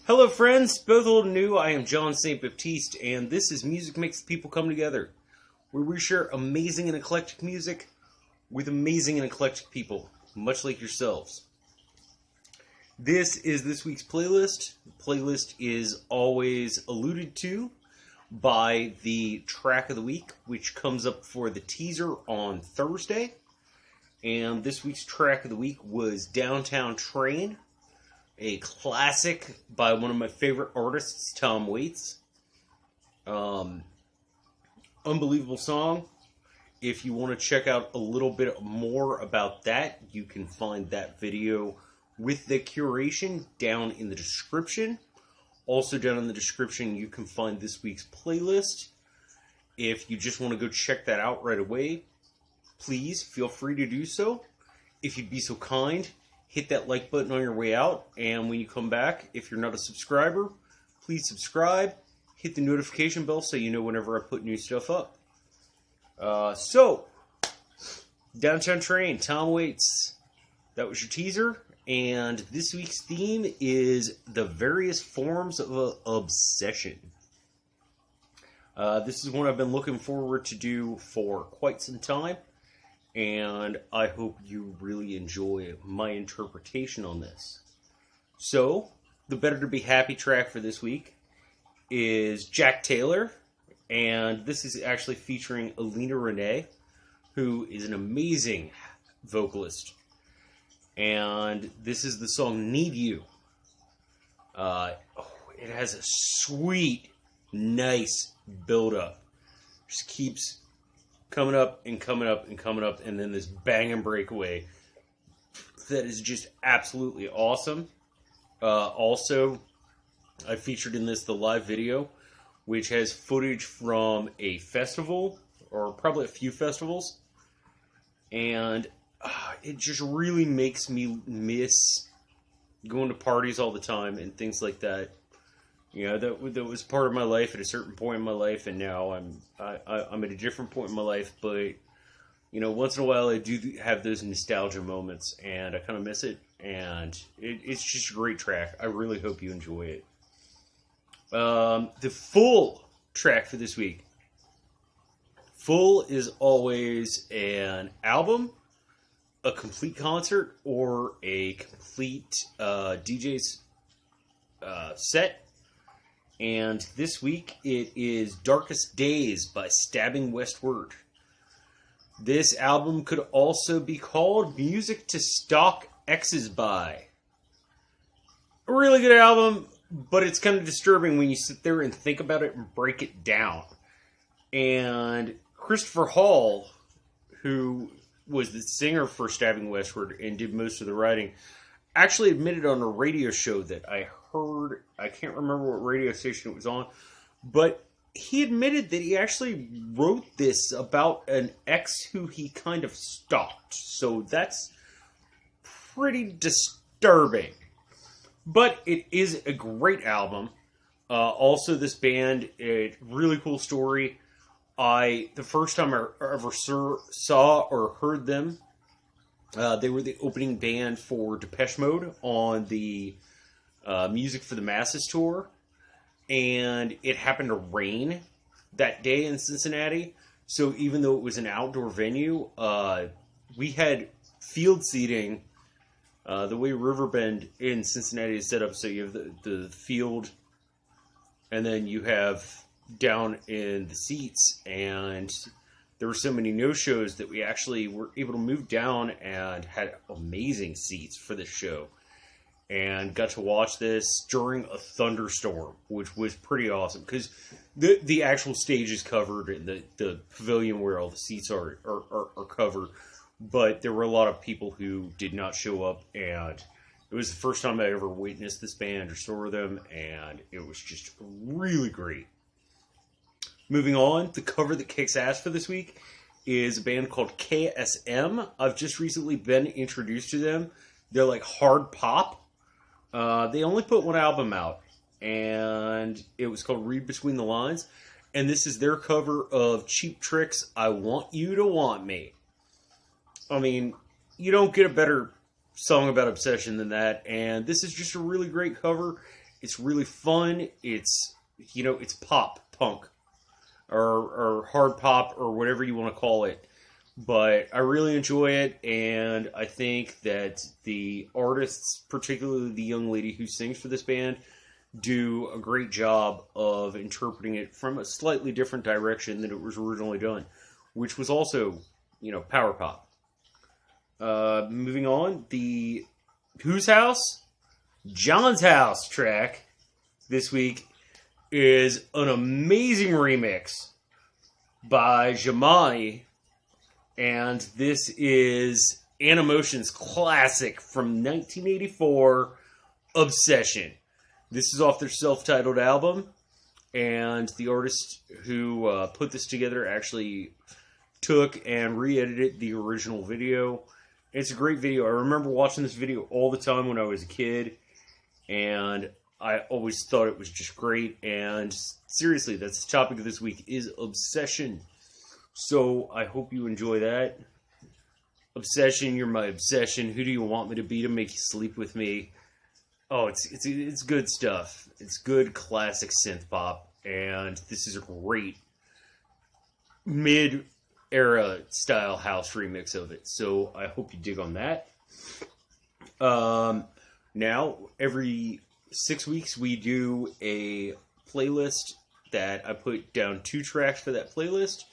Hello friends, both old and new, I am John St. Baptiste, and this is Music Makes People Come Together, where we share amazing and eclectic music with amazing and eclectic people, much like yourselves. This is this week's playlist. The playlist is always alluded to by the track of the week, which comes up for the teaser on Thursday. And this week's track of the week was Downtown Train, a classic by one of my favorite artists, Tom Waits. Unbelievable song. If you want to check out a little bit more about that, you can find that video with the curation down in the description. Also down in the description, you can find this week's playlist. If you just want to go check that out right away, please feel free to do so. If you'd be so kind, hit that like button on your way out, and when you come back, if you're not a subscriber, please subscribe, hit the notification bell so you know whenever I put new stuff up. So, Downtown Train, Tom Waits, that was your teaser, and this week's theme is the various forms of obsession. This is one I've been looking forward to do for quite some time, and I hope you really enjoy my interpretation on this. So, the Better to Be Happy track for this week is Jack Taylor, and this is actually featuring Alina Renee, who is an amazing vocalist. And this is the song Need You. It has a sweet, nice build-up. Just keeps coming up and coming up and coming up, and then this banging breakaway that is just absolutely awesome. Also, I featured in this the live video, which has footage from a festival, or probably a few festivals, and it just really makes me miss going to parties all the time and things like that. You know, that was part of my life at a certain point in my life, and now I'm at a different point in my life. But you know, once in a while I do have those nostalgia moments, and I kind of miss it. And it's just a great track. I really hope you enjoy it. The full track for this week. Full is always an album, a complete concert, or a complete DJ's set. And this week it is Darkest Days by Stabbing Westward. This album could also be called Music to Stalk Exes By. A really good album, but it's kind of disturbing when you sit there and think about it and break it down. And Christopher Hall, who was the singer for Stabbing Westward and did most of the writing, actually admitted on a radio show that I heard, I can't remember what radio station it was on, but he admitted that he actually wrote this about an ex who he kind of stalked. So that's pretty disturbing. But it is a great album. Also, this band, a really cool story. The first time I ever saw or heard them, they were the opening band for Depeche Mode on the Music for the Masses tour, and it happened to rain that day in Cincinnati, so even though it was an outdoor venue, we had field seating. The way Riverbend in Cincinnati is set up, so you have the field, and then you have down in the seats, and there were so many no-shows that we actually were able to move down and had amazing seats for this show. And got to watch this during a thunderstorm, which was pretty awesome. Because the actual stage is covered, and the pavilion where all the seats are covered. But there were a lot of people who did not show up. And it was the first time I ever witnessed this band or saw them. And it was just really great. Moving on, the cover that kicks ass for this week is a band called KSM. I've just recently been introduced to them. They're like hard pop. They only put one album out, and it was called Read Between the Lines. And this is their cover of Cheap Trick's I Want You to Want Me. I mean, you don't get a better song about obsession than that, and this is just a really great cover. It's really fun. It's, you know, it's pop punk or hard pop or whatever you want to call it. But I really enjoy it, and I think that the artists, particularly the young lady who sings for this band, do a great job of interpreting it from a slightly different direction than it was originally done, which was also, you know, power pop. Moving on, the Whose House? John's House track this week is an amazing remix by Jamani, and this is Animotion's classic from 1984, Obsession. This is off their self-titled album, and the artist who put this together actually took and re-edited the original video. It's a great video. I remember watching this video all the time when I was a kid, and I always thought it was just great. And seriously, that's the topic of this week, is obsession. So I hope you enjoy that. Obsession, you're my obsession. Who do you want me to be to make you sleep with me? Oh, it's good stuff. It's good classic synth pop, and this is a great mid-era style house remix of it. So I hope you dig on that. Now, every 6 weeks we do a playlist that I put down 2 tracks for that playlist,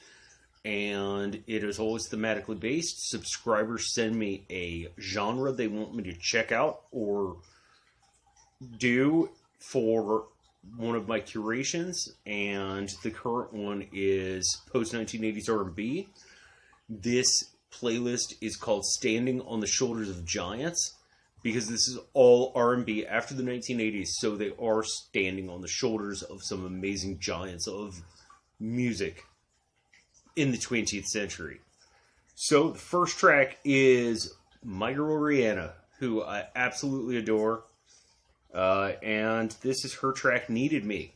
and it is always thematically based. Subscribers send me a genre they want me to check out or do for one of my curations, and the current one is post-1980s R&B. This playlist is called Standing on the Shoulders of Giants, because this is all R&B after the 1980s, so they are standing on the shoulders of some amazing giants of music in the 20th century. So the first track is my girl Rihanna, who I absolutely adore, and this is her track Needed Me.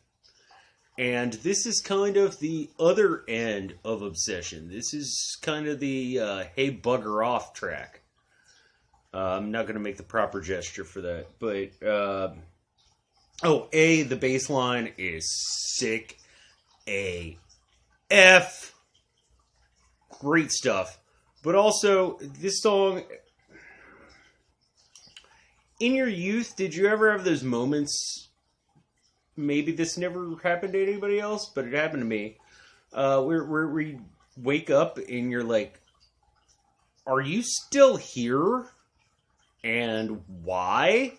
And this is kind of the other end of Obsession. This is kind of the Hey Bugger Off track. I'm not going to make the proper gesture for that, but the bass line is sick AF. Great stuff. But also, this song, in your youth, did you ever have those moments, maybe this never happened to anybody else, but it happened to me, where you wake up and you're like, are you still here? And why?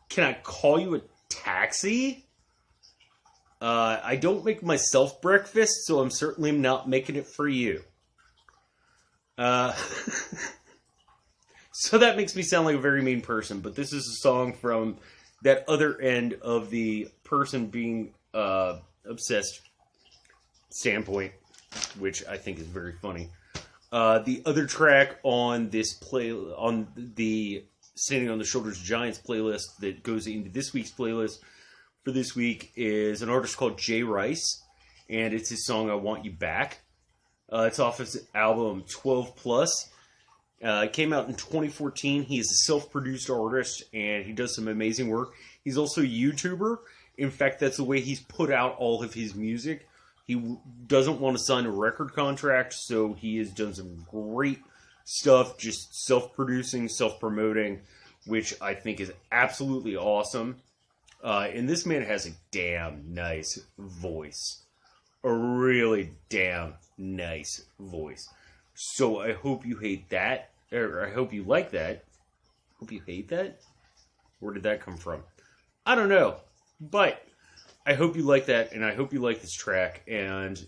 Can I call you a taxi? I don't make myself breakfast, so I'm certainly not making it for you. So that makes me sound like a very mean person, but this is a song from that other end of the person being obsessed standpoint, which I think is very funny. The other track on this on the Standing on the Shoulders of Giants playlist that goes into this week's playlist for this week is an artist called Jay Rice, and it's his song I Want You Back. It's off his album 12 Plus. It came out in 2014. He is a self-produced artist, and he does some amazing work. He's also a YouTuber. In fact, that's the way he's put out all of his music. He doesn't want to sign a record contract, so he has done some great stuff, just self-producing, self-promoting, which I think is absolutely awesome. And this man has a damn nice voice. A really damn nice voice. So I hope you hate that, or I hope you like that. Hope you hate that? Where did that come from? I don't know, but I hope you like that, and I hope you like this track. And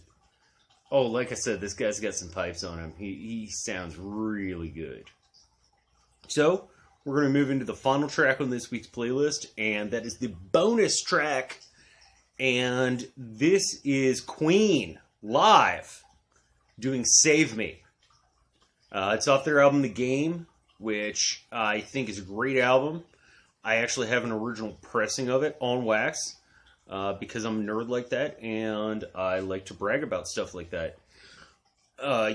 oh, like I said, this guy's got some pipes on him. He sounds really good. So we're going to move into the final track on this week's playlist, and that is the bonus track. And this is Queen live doing Save Me. It's off their album The Game, which I think is a great album. I actually have an original pressing of it on wax because I'm a nerd like that, and I like to brag about stuff like that.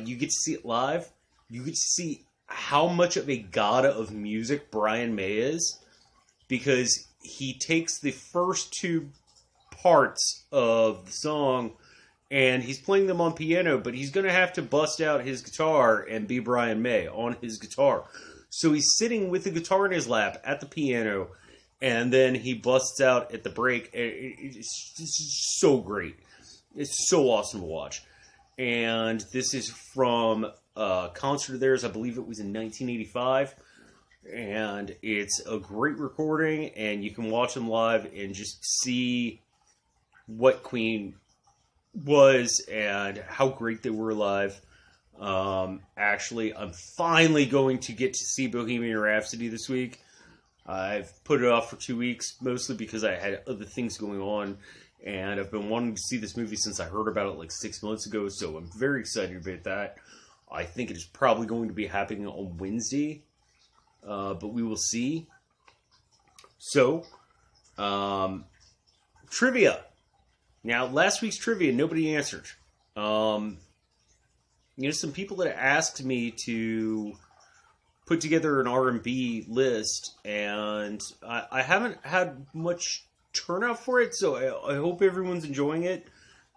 You get to see it live. You get to see how much of a god of music Brian May is, because he takes the first two parts of the song and he's playing them on piano, but he's going to have to bust out his guitar and be Brian May on his guitar. So he's sitting with the guitar in his lap at the piano, and then he busts out at the break. It's so great. It's so awesome to watch. And this is from a concert of theirs. I believe it was in 1985. And it's a great recording, and you can watch them live and just see what Queen was and how great they were live. Actually, I'm finally going to get to see Bohemian Rhapsody this week. I've put it off for 2 weeks, mostly because I had other things going on, and I've been wanting to see this movie since I heard about it like 6 months ago, so I'm very excited about that. I think it is probably going to be happening on Wednesday, but we will see. So, trivia. Now, last week's trivia, nobody answered. Some people that asked me to put together an R&B list, and I haven't had much turnout for it, so I hope everyone's enjoying it.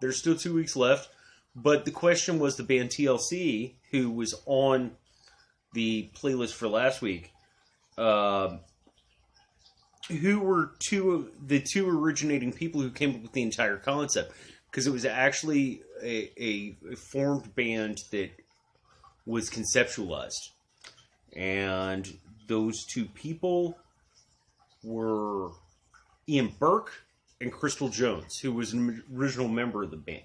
There's still 2 weeks left, but the question was the band TLC, who was on the playlist for last week, who were the two originating people who came up with the entire concept, because it was actually a formed band that was conceptualized. And those two people were Ian Burke and Crystal Jones, who was an original member of the band.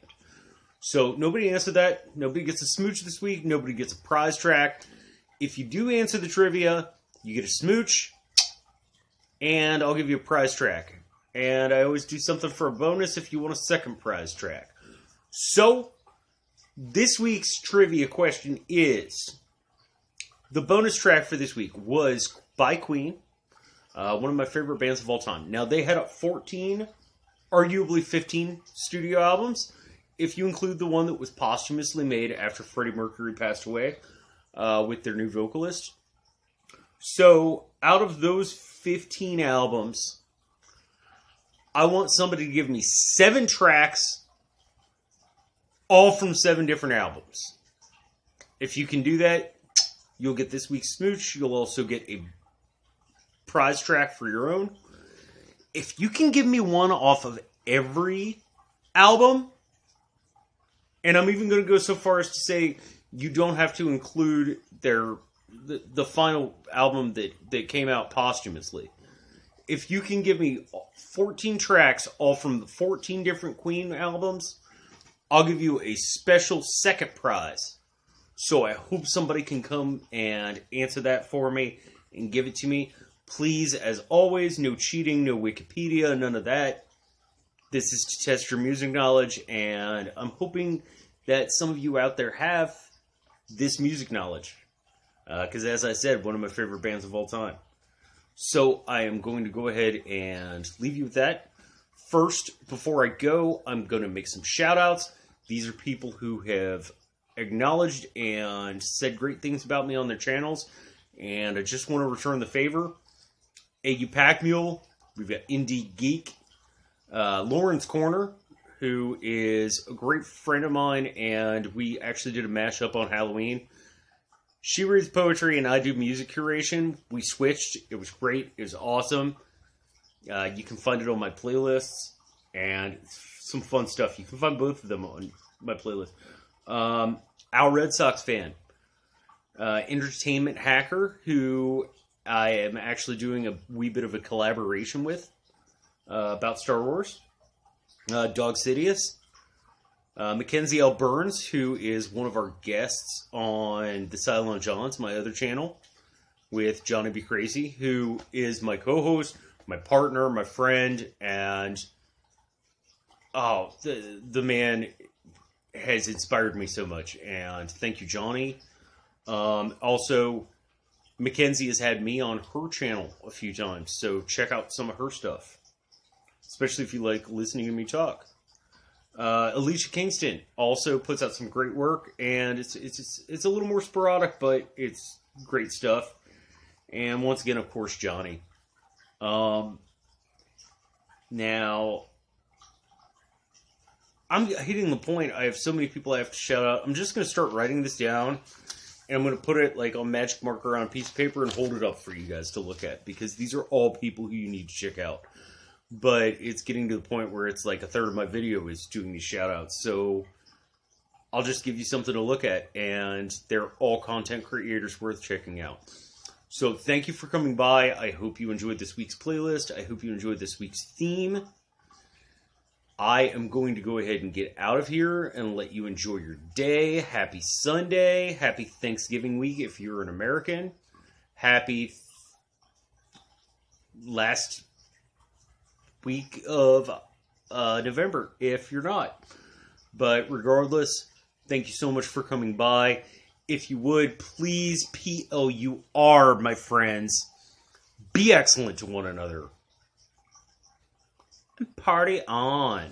So nobody answered that. Nobody gets a smooch this week. Nobody gets a prize track. If you do answer the trivia, you get a smooch, and I'll give you a prize track. And I always do something for a bonus if you want a second prize track. So, this week's trivia question is, the bonus track for this week was by Queen, one of my favorite bands of all time. Now, they had 14, arguably 15 studio albums, if you include the one that was posthumously made after Freddie Mercury passed away, with their new vocalist. So, out of those 15 albums, I want somebody to give me 7 tracks, all from 7 different albums. If you can do that, you'll get this week's smooch. You'll also get a prize track for your own. If you can give me one off of every album, and I'm even going to go so far as to say you don't have to include the final album that came out posthumously. If you can give me 14 tracks, all from the 14 different Queen albums, I'll give you a special second prize. So I hope somebody can come and answer that for me and give it to me. Please, as always, no cheating, no Wikipedia, none of that. This is to test your music knowledge, and I'm hoping that some of you out there have this music knowledge. Because as I said, one of my favorite bands of all time. So I am going to go ahead and leave you with that. First, before I go, I'm going to make some shout-outs. These are people who have acknowledged and said great things about me on their channels, and I just want to return the favor. AU Pack Mule, we've got Indie Geek, Lauren's Corner, who is a great friend of mine, and we actually did a mashup on Halloween. She reads poetry and I do music curation. We switched. It was great. It was awesome. You can find it on my playlists and some fun stuff. You can find both of them on my playlist. Our Red Sox fan, Entertainment Hacker, who I am actually doing a wee bit of a collaboration with about Star Wars. Dog Sidious. Mackenzie L. Burns, who is one of our guests on the Silent Johns, my other channel, with Johnny Be Crazy, who is my co-host, my partner, my friend, and the man has inspired me so much, and thank you, Johnny. Also, Mackenzie has had me on her channel a few times, so check out some of her stuff, especially if you like listening to me talk. Alicia Kingston also puts out some great work, and it's a little more sporadic, but it's great stuff. And once again, of course, Johnny. Now, I'm hitting the point. I have so many people I have to shout out. I'm just going to start writing this down, and I'm going to put it like on magic marker on a piece of paper and hold it up for you guys to look at, because these are all people who you need to check out. But it's getting to the point where it's like a third of my video is doing these shout outs. So I'll just give you something to look at, and they're all content creators worth checking out. So thank you for coming by. I hope you enjoyed this week's playlist. I hope you enjoyed this week's theme. I am going to go ahead and get out of here and let you enjoy your day. Happy Sunday. Happy Thanksgiving week if you're an American. Happy last week of November if you're not. But regardless, thank you so much for coming by. If you would, please, PLUR, my friends, be excellent to one another. And party on.